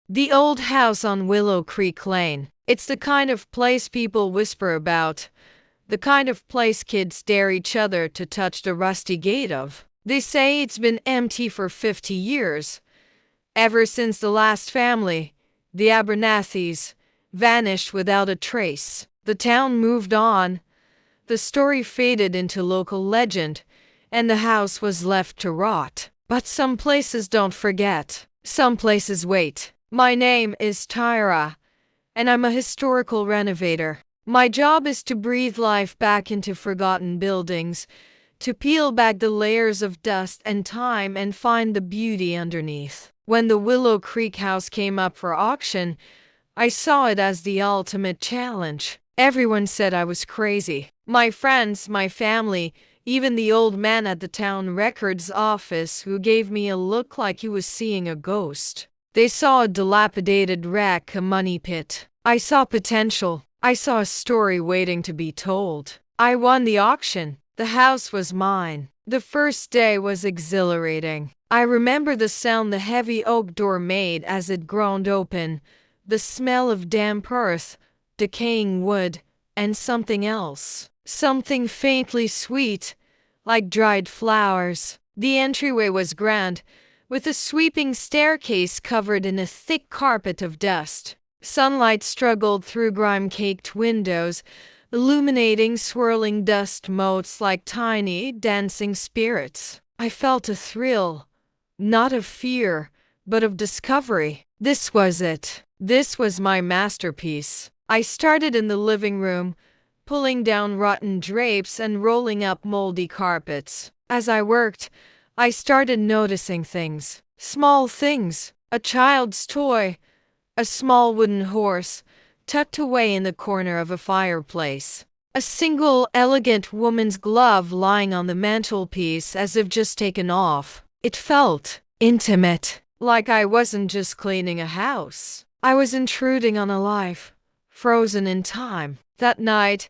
The old house on Willow Creek Lane. It's the kind of place people whisper about. The kind of place kids dare each other to touch the rusty gate of. They say it's been empty for 50 years. Ever since the last family, the Abernathys, vanished without a trace. The town moved on. The story faded into local legend, and the house was left to rot. But some places don't forget. Some places wait. My name is Tyra, and I'm a historical renovator. My job is to breathe life back into forgotten buildings, to peel back the layers of dust and time and find the beauty underneath. When the Willow Creek house came up for auction, I saw it as the ultimate challenge. Everyone said I was crazy. My friends, my family, even the old man at the town records office who gave me a look like he was seeing a ghost. They saw a dilapidated wreck, a money pit. I saw potential. I saw a story waiting to be told. I won the auction. The house was mine. The first day was exhilarating. I remember the sound the heavy oak door made as it groaned open, the smell of damp earth, decaying wood, and something else. Something faintly sweet, like dried flowers. The entryway was grand, with a sweeping staircase covered in a thick carpet of dust. Sunlight struggled through grime-caked windows, illuminating swirling dust motes like tiny, dancing spirits. I felt a thrill, not of fear, but of discovery. This was it. This was my masterpiece. I started in the living room, pulling down rotten drapes and rolling up moldy carpets. As I worked, I started noticing things. Small things. A child's toy. A small wooden horse, tucked away in the corner of a fireplace. A single elegant woman's glove lying on the mantelpiece as if just taken off. It felt intimate, like I wasn't just cleaning a house. I was intruding on a life, frozen in time. That night,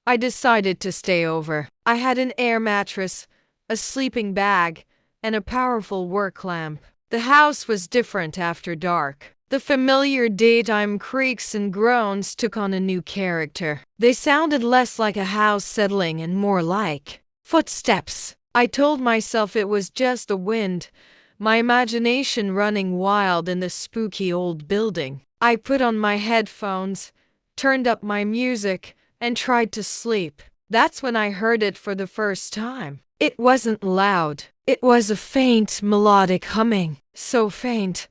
I decided to stay over. I had an air mattress, a sleeping bag, and a powerful work lamp. The house was different after dark. The familiar daytime creaks and groans took on a new character. They sounded less like a house settling and more like footsteps. I told myself it was just the wind, my imagination running wild in the spooky old building. I put on my headphones, turned up my music, and tried to sleep. That's when I heard it for the first time. It wasn't loud. It was a faint, melodic humming. So faint,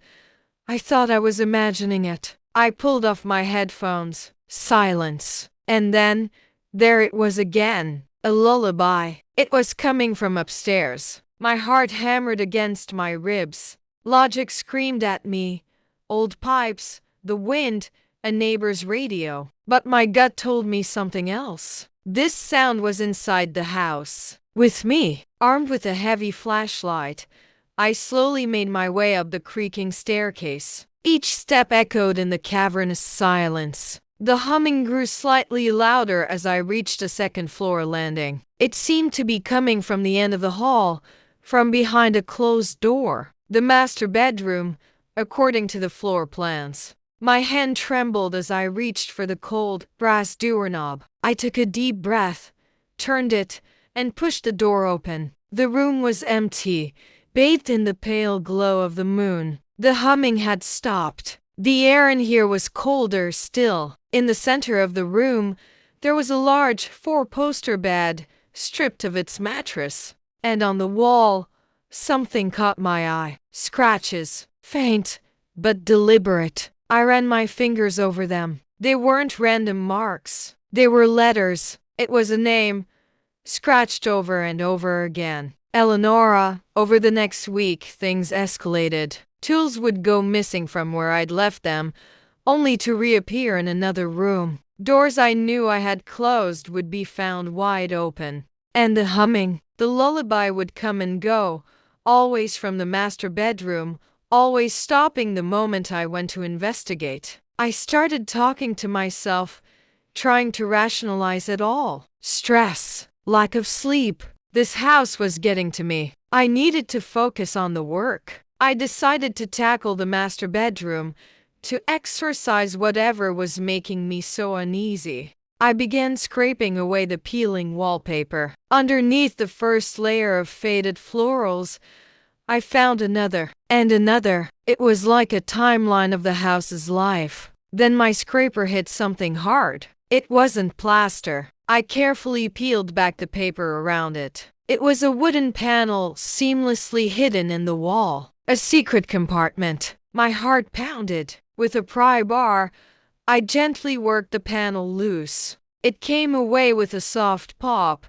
I thought I was imagining it. I pulled off my headphones. Silence. And then, there it was again. A lullaby. It was coming from upstairs. My heart hammered against my ribs. Logic screamed at me. Old pipes, the wind, a neighbor's radio. But my gut told me something else. This sound was inside the house. With me. Armed with a heavy flashlight, I slowly made my way up the creaking staircase. Each step echoed in the cavernous silence. The humming grew slightly louder as I reached a second-floor landing. It seemed to be coming from the end of the hall, from behind a closed door. The master bedroom, according to the floor plans. My hand trembled as I reached for the cold, brass doorknob. I took a deep breath, turned it, and pushed the door open. The room was empty, bathed in the pale glow of the moon. The humming had stopped. The air in here was colder still. In the center of the room, there was a large four-poster bed, stripped of its mattress. And on the wall, something caught my eye. Scratches, faint, but deliberate. I ran my fingers over them. They weren't random marks. They were letters. It was a name, scratched over and over again. Eleonora. Over the next week, things escalated. Tools would go missing from where I'd left them, only to reappear in another room. Doors I knew I had closed would be found wide open. And the humming, the lullaby would come and go, always from the master bedroom, always stopping the moment I went to investigate. I started talking to myself, trying to rationalize it all. Stress, lack of sleep. This house was getting to me. I needed to focus on the work. I decided to tackle the master bedroom, to exorcise whatever was making me so uneasy. I began scraping away the peeling wallpaper. Underneath the first layer of faded florals, I found another, and another. It was like a timeline of the house's life. Then my scraper hit something hard. It wasn't plaster. I carefully peeled back the paper around it. It was a wooden panel seamlessly hidden in the wall. A secret compartment. My heart pounded. With a pry bar, I gently worked the panel loose. It came away with a soft pop,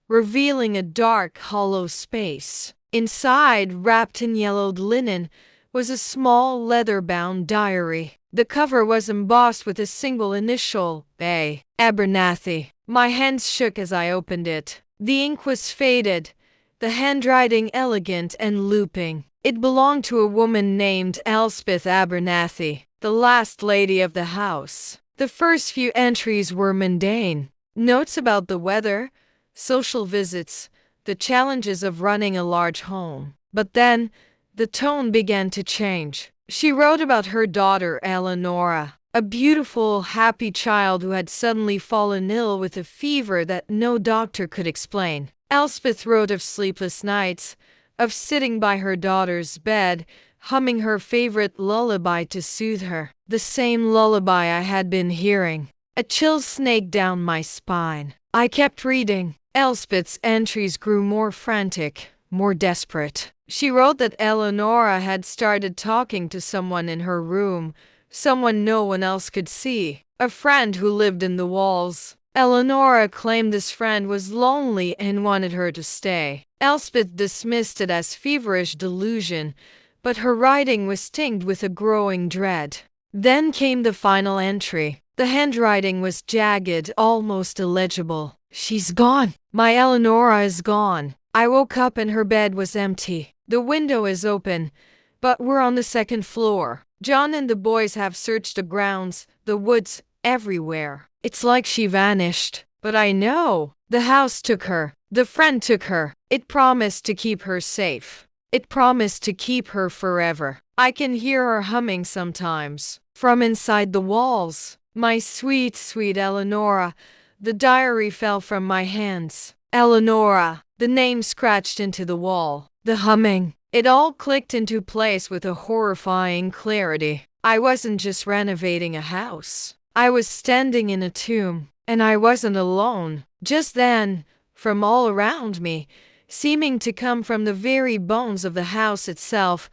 revealing a dark, hollow space. Inside, wrapped in yellowed linen, was a small leather-bound diary. The cover was embossed with a single initial, A. Abernathy. My hands shook as I opened it. The ink was faded, the handwriting elegant and looping. It belonged to a woman named Elspeth Abernathy, the last lady of the house. The first few entries were mundane. Notes about the weather, social visits, the challenges of running a large home. But then, the tone began to change. She wrote about her daughter Eleonora, a beautiful, happy child who had suddenly fallen ill with a fever that no doctor could explain. Elspeth wrote of sleepless nights, of sitting by her daughter's bed, humming her favorite lullaby to soothe her. The same lullaby I had been hearing. A chill snaked down my spine. I kept reading. Elspeth's entries grew more frantic, more desperate. She wrote that Eleonora had started talking to someone in her room, someone no one else could see, a friend who lived in the walls. Eleonora claimed this friend was lonely and wanted her to stay. Elspeth dismissed it as feverish delusion, but her writing was tinged with a growing dread. Then came the final entry. The handwriting was jagged, almost illegible. "She's gone. My Eleonora is gone. I woke up and her bed was empty. The window is open, but we're on the second floor. John and the boys have searched the grounds, the woods, everywhere. It's like she vanished. But I know. The house took her. The friend took her. It promised to keep her safe. It promised to keep her forever. I can hear her humming sometimes, from inside the walls. My sweet, sweet Eleonora." The diary fell from my hands. Eleonora. The name scratched into the wall. The humming. It all clicked into place with a horrifying clarity. I wasn't just renovating a house. I was standing in a tomb. And I wasn't alone. Just then, from all around me, seeming to come from the very bones of the house itself,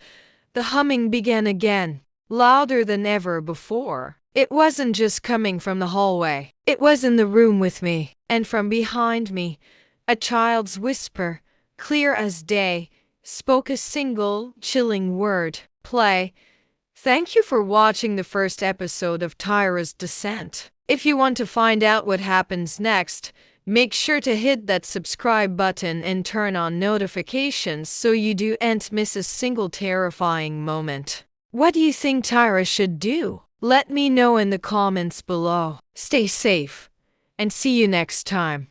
the humming began again, louder than ever before. It wasn't just coming from the hallway. It was in the room with me. And from behind me, a child's whisper, clear as day, spoke a single, chilling word. Play. Thank you for watching the first episode of Tyra's Descent. If you want to find out what happens next, make sure to hit that subscribe button and turn on notifications so you don't miss a single terrifying moment. What do you think Tyra should do? Let me know in the comments below. Stay safe, and see you next time.